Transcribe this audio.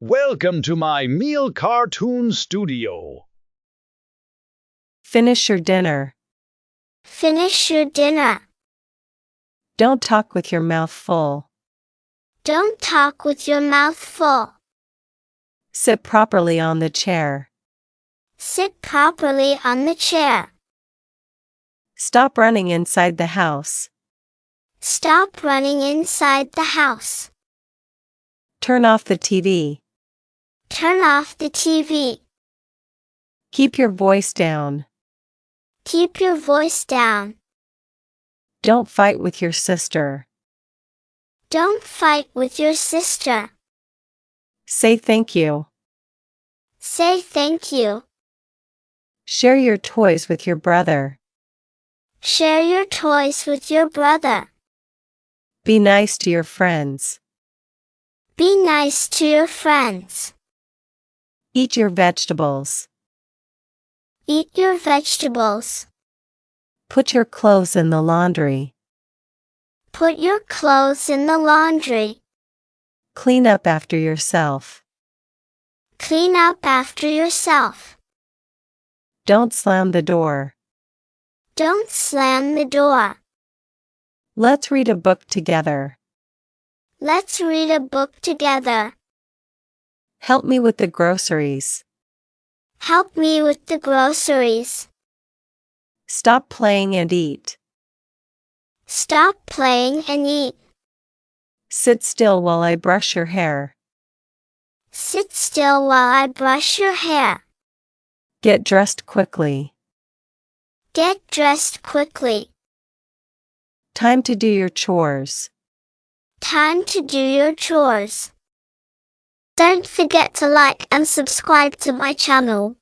Welcome to my meal cartoon studio. Finish your dinner. Finish your dinner. Don't talk with your mouth full. Don't talk with your mouth full. Sit properly on the chair. Sit properly on the chair. Stop running inside the house. Stop running inside the house. Turn off the TV. Turn off the TV. Keep your voice down. Keep your voice down. Don't fight with your sister. Don't fight with your sister. Say thank you. Say thank you. Share your toys with your brother. Share your toys with your brother. Be nice to your friends. Be nice to your friends. Eat your vegetables. Eat your vegetables. Put your clothes in the laundry. Put your clothes in the laundry. Clean up after yourself. Clean up after yourself. Don't slam the door. Don't slam the door. Let's read a book together. Let's read a book together. Help me with the groceries. Help me with the groceries. Stop playing and eat. Stop playing and eat. Sit still while I brush your hair. Sit still while I brush your hair. Get dressed quickly. Get dressed quickly. Time to do your chores. Time to do your chores. Don't forget to like and subscribe to my channel.